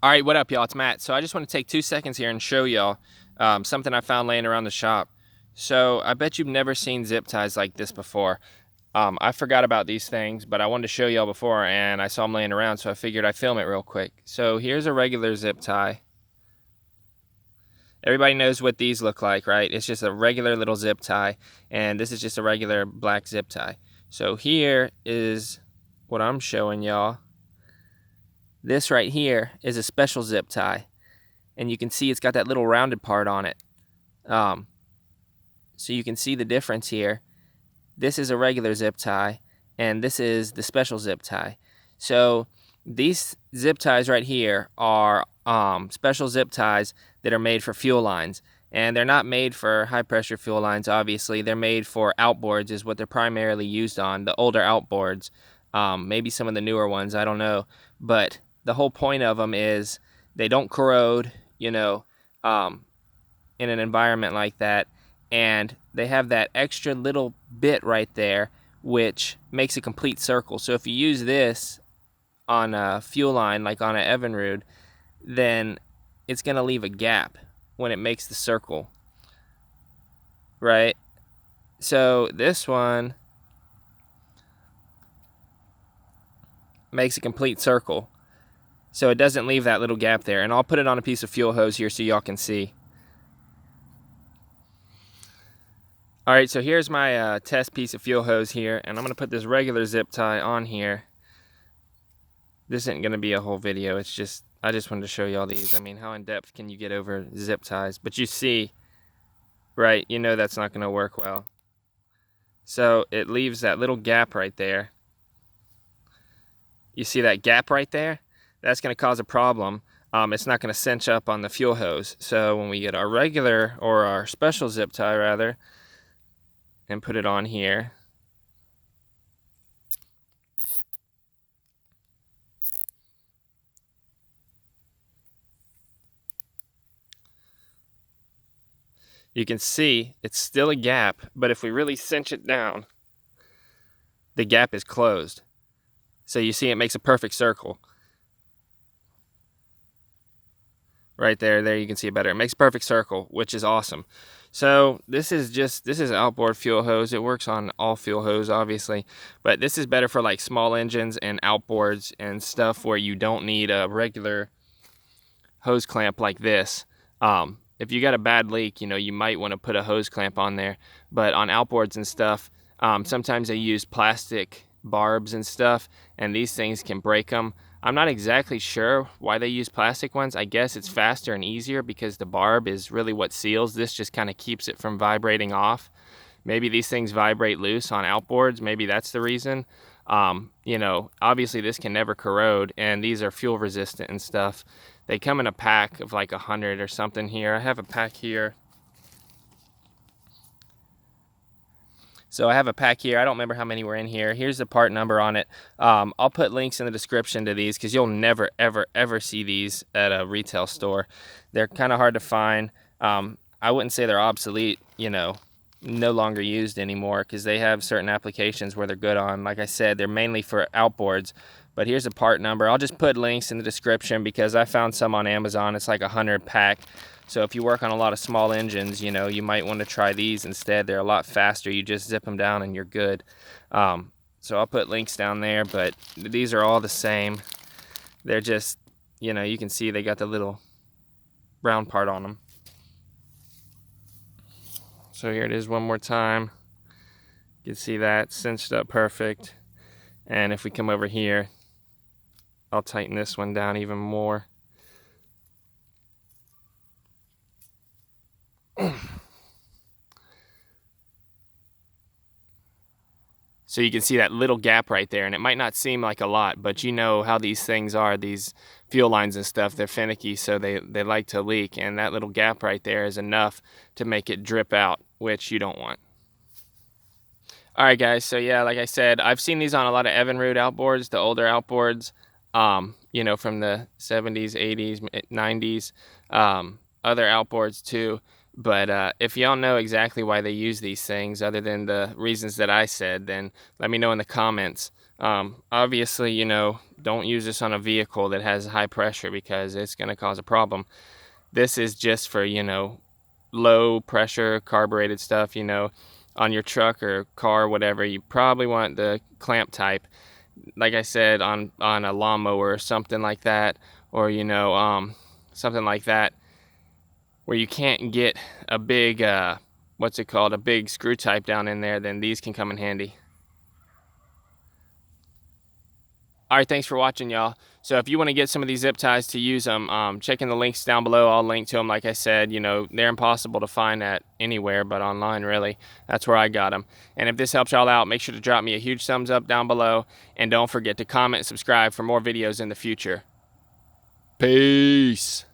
All right, what up, y'all? It's Matt. So I just want to take 2 seconds here and show y'all something I found laying around the shop. So I bet you've never seen zip ties like this before. I forgot about these things, but I wanted to show y'all before, and I saw them laying around, so I figured I'd film it real quick. So here's a regular zip tie. Everybody knows what these look like, right? It's just a regular little zip tie, and this is just a regular black zip tie. So here is what I'm showing y'all. This right here is a special zip tie, and you can see it's got that little rounded part on it. So you can see the difference here. This is a regular zip tie, and this is the special zip tie. So these zip ties right here are special zip ties that are made for fuel lines, and they're not made for high pressure fuel lines. Obviously, they're made for outboards, is what they're primarily used on, the older outboards, maybe some of the newer ones, I don't know, but the whole point of them is they don't corrode, in an environment like that, and they have that extra little bit right there which makes a complete circle. So if you use this on a fuel line, like on an Evinrude, then it's going to leave a gap when it makes the circle, right? So this one makes a complete circle, so it doesn't leave that little gap there. And I'll put it on a piece of fuel hose here so y'all can see. All right, so here's my test piece of fuel hose here, and I'm going to put this regular zip tie on here. This isn't going to be a whole video. It's just, I just wanted to show y'all these. I mean, how in depth can you get over zip ties? But you see, right, that's not going to work well. So it leaves that little gap right there. You see that gap right there? That's going to cause a problem. It's not going to cinch up on the fuel hose. So when we get our regular, or our special zip tie rather, and put it on here, you can see it's still a gap, but if we really cinch it down, the gap is closed. So you see it makes a perfect circle. Right there you can see it better. It makes a perfect circle, which is awesome. So this is outboard fuel hose. It works on all fuel hose, obviously, but this is better for like small engines and outboards and stuff where you don't need a regular hose clamp like this. If you got a bad leak, you might want to put a hose clamp on there, but on outboards and stuff, sometimes they use plastic barbs and stuff, and these things can break them. I'm not exactly sure why they use plastic ones. I guess it's faster and easier because the barb is really what seals. This just kind of keeps it from vibrating off. Maybe these things vibrate loose on outboards. Maybe that's the reason. Obviously this can never corrode, and these are fuel resistant and stuff. They come in a pack of like 100 or something here. I have a pack here. So I have a pack here. I don't remember how many were in here. Here's the part number on it. I'll put links in the description to these because you'll never, ever, ever see these at a retail store. They're kind of hard to find. I wouldn't say they're obsolete, no longer used anymore, because they have certain applications where they're good on. Like I said, they're mainly for outboards. But here's a part number. I'll just put links in the description because I found some on Amazon. It's like 100 pack. So if you work on a lot of small engines, you might want to try these instead. They're a lot faster. You just zip them down and you're good. So I'll put links down there, but these are all the same. They're just, you can see they got the little brown part on them. So here it is one more time. You can see that cinched up perfect. And if we come over here, I'll tighten this one down even more. So you can see that little gap right there, and it might not seem like a lot, but you know how these things are, these fuel lines and stuff, they're finicky, so they like to leak, and that little gap right there is enough to make it drip out, which you don't want. All right, guys, so yeah, like I said, I've seen these on a lot of Evinrude outboards, the older outboards, from the 70s, 80s, 90s, other outboards too. But if y'all know exactly why they use these things, other than the reasons that I said, then let me know in the comments. Obviously, you know, don't use this on a vehicle that has high pressure because it's going to cause a problem. This is just for, you know, low pressure carbureted stuff, you know, on your truck or car, whatever. You probably want the clamp type, like I said, on a lawnmower or something like that, or, you know, something like that, where you can't get a big, what's it called, a big screw type down in there. Then these can come in handy. All right, thanks for watching, y'all. So if you want to get some of these zip ties to use them, check in the links down below. I'll link to them. Like I said, you know, they're impossible to find at anywhere but online, really. That's where I got them. And if this helps y'all out, make sure to drop me a huge thumbs up down below. And don't forget to comment and subscribe for more videos in the future. Peace.